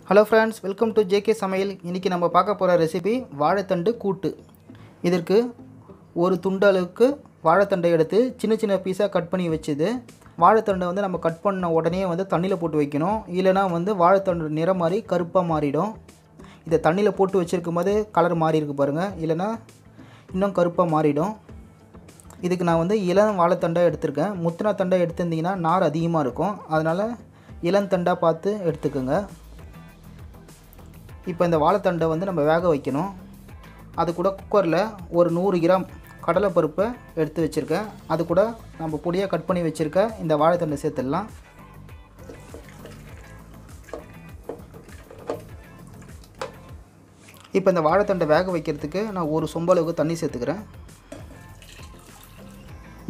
Hello friends, welcome to JK Samayal. இன்னைக்கு நம்ம பார்க்க போற ரெசிபி வாழைத்தண்டு கூட்டு. இதற்கு ஒரு துண்டு அளவுக்கு வாழைத்தண்டை எடுத்து சின்ன சின்ன பீஸா கட் பண்ணி வெச்சது. வாழைத்தண்டை வந்து நம்ம கட் பண்ண உடனே வந்து தண்ணில போட்டு வைக்கணும். இல்லனா வந்து வாழைத்தண்டு நிறம் மாறி கருப்பா மாறிடும். இத தண்ணில போட்டு வச்சிருக்கும்போது கலர் மாறி இருக்கு பாருங்க. இல்லனா இன்னும் கருப்பா மாறிடும். இதுக்கு நான் வந்து இளம் வாழைத்தண்டை எடுத்துர்க்கேன். முத்துன தண்டை எடுத்துந்தீங்கன்னா நார் அதிகமா இருக்கும். அதனால இளம் தண்டா பார்த்து எடுத்துக்கங்க. இப்போ இந்த வாழைத்தண்டை வந்து நம்ம வேக வைக்கணும். அது கூட குக்கர்ல ஒரு 100 கிராம் கடலை பருப்பு எடுத்து வச்சிருக்கேன். அது கூட நம்ம பொடியா கட் பண்ணி வச்சிருக்க இந்த வாழைத்தண்டை சேர்த்துடலாம். இப்போ இந்த வாழைத்தண்டை வேக வைக்கிறதுக்கு நான் ஒரு சொம்பு அளவுக்கு தண்ணி சேர்த்துக்கிறேன்.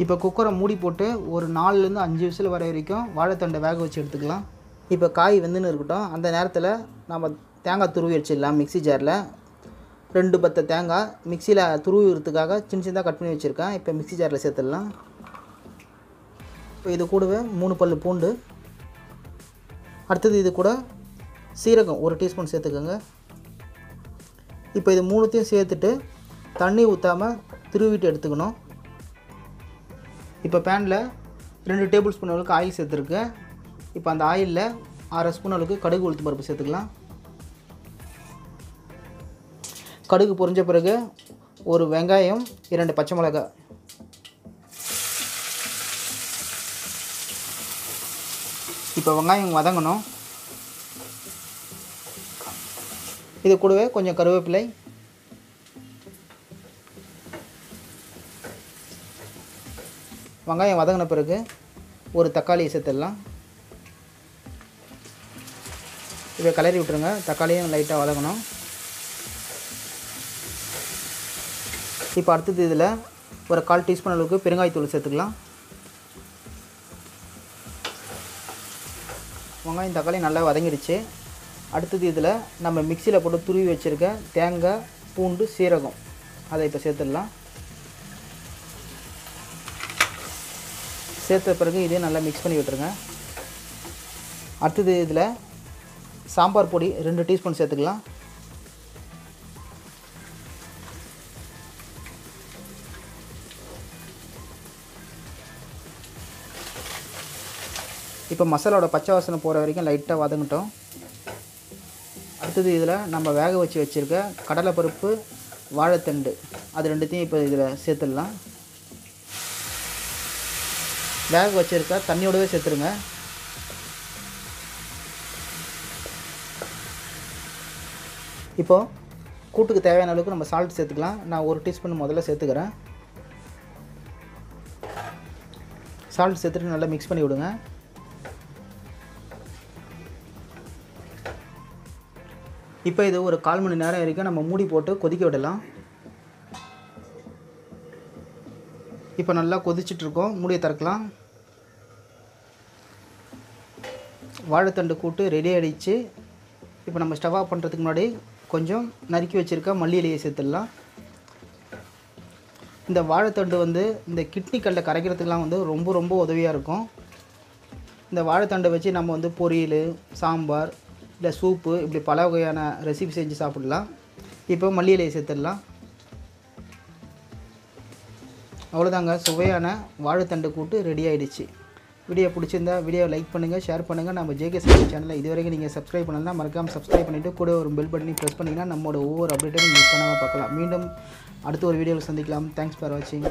இப்போ குக்கரை மூடி போட்டு ஒரு 4 ல இருந்து 5 விசில் வர வரைக்கும் வாழைத்தண்டை வேக வச்சு எடுத்துக்கலாம். இப்போ காய் வெந்துன்னு இருக்கட்டும். அந்த நேரத்தில் நம்ம தேங்காய் துருவி வச்சிடலாம். மிக்ஸி ஜாரில் 2 பத்த தேங்காய் மிக்ஸியில் துருவிறதுக்காக சின்ன சின்னதாக கட் பண்ணி வச்சுருக்கேன். இப்போ மிக்ஸி ஜாரில் சேர்த்துடலாம். இப்போ இது கூடவே 3 பல்லு பூண்டு, அடுத்தது இது கூட சீரகம் 1 டீஸ்பூன் சேர்த்துக்கோங்க. இப்போ இது மூணுத்தையும் சேர்த்துட்டு தண்ணி ஊற்றாமல் துருவிட்டு எடுத்துக்கணும். இப்போ பேனில் 2 டேபிள் ஸ்பூன் அளவுக்கு ஆயில் சேர்த்துருக்கேன். இப்போ அந்த ஆயிலில் 1/2 ஸ்பூன் அளவுக்கு கடுகு உளுத்தம் பருப்பு சேர்த்துக்கலாம். கடுகு பொரிஞ்ச பிறகு ஒரு வெங்காயம் 2 பச்சை மிளகாய், இப்போ வெங்காயம் வதங்கணும். இது கூடவே கொஞ்சம் கருவேப்பிலை, வெங்காயம் வதங்கின பிறகு ஒரு தக்காளியை சேர்த்துடலாம். இதை கிளறி விட்டுருங்க. தக்காளியும் லைட்டாக வதங்கணும். இப்போ அடுத்தது இதில் ஒரு 1/4 டீஸ்பூன் அளவுக்கு பெருங்காயத்தூள் சேர்த்துக்கலாம். வெங்காயம் தக்காளி நல்லா வதங்கிடுச்சு. அடுத்தது இதில் நம்ம மிக்சியில் போட்டு துருவி வச்சுருக்க தேங்காய், பூண்டு, சீரகம் அதை இப்போ சேர்த்துடலாம். சேர்த்த பிறகு இதையும் நல்லா மிக்ஸ் பண்ணி விட்டுருங்க. அடுத்தது இதில் சாம்பார் பொடி 2 டீஸ்பூன் சேர்த்துக்கலாம். இப்போ மசாலாவோட பச்சை வாசனை போகிற வரைக்கும் லைட்டாக வதங்கட்டும். அடுத்தது இதில் நம்ம வேக வச்சு வச்சுருக்க கடலைப்பருப்பு, வாழைத்தண்டு அது ரெண்டுத்தையும் இப்போ இதில் சேர்த்துடலாம். வேக வச்சுருக்க தண்ணியோடவே சேர்த்துருங்க. இப்போது கூட்டுக்கு தேவையான அளவுக்கு நம்ம சால்ட் சேர்த்துக்கலாம். நான் 1 டீஸ்பூன் முதல்ல சேர்த்துக்கிறேன். சால்ட் சேர்த்துட்டு நல்லா மிக்ஸ் பண்ணி விடுங்க. இப்போ இது ஒரு 1/4 மணி நேரம் வரைக்கும் நம்ம மூடி போட்டு கொதிக்க விடலாம். இப்போ நல்லா கொதிச்சிட்ருக்கோம். மூடியை திறக்கலாம். வாழைத்தண்டு கூட்டு ரெடி ஆகிடுச்சு. இப்போ நம்ம ஸ்டவ் ஆஃப் பண்ணுறதுக்கு முன்னாடி கொஞ்சம் நறுக்கி வச்சுருக்க மல்லி இலையை சேர்த்துடலாம். இந்த வாழைத்தண்டு வந்து இந்த கிட்னி கல்லை கரைக்கிறதுக்கெலாம் வந்து ரொம்ப உதவியாக இருக்கும். இந்த வாழைத்தண்டை வச்சு நம்ம வந்து பொரியல், சாம்பார், இல்லை சூப்பு இப்படி பல வகையான ரெசிபி செஞ்சு சாப்பிடலாம். இப்போ மல்லி இலையை சேர்த்துடலாம். அவ்வளோதாங்க, சுவையான வாழைத்தண்டு கூட்டு ரெடி ஆகிடுச்சு. வீடியோ பிடிச்சிருந்தா வீடியோ லைக் பண்ணுங்கள், ஷேர் பண்ணுங்கள். நம்ம ஜேகே சமையல் சேனலை இதுவரைக்கும் நீங்கள் சப்ஸ்கிரைப் பண்ணலன்னா மறக்காமல் சப்ஸ்கிரைப் பண்ணிவிட்டு கூட ஒரு பெல் பட்டனை ப்ரெஸ் பண்ணிங்கன்னா நம்மளோட ஒவ்வொரு அப்டேட்டையும் மிஸ் பண்ணாமல் பார்க்கலாம். மீண்டும் அடுத்த ஒரு வீடியோவில் சந்திக்கலாம். தேங்க்ஸ் ஃபார் வாட்சிங்.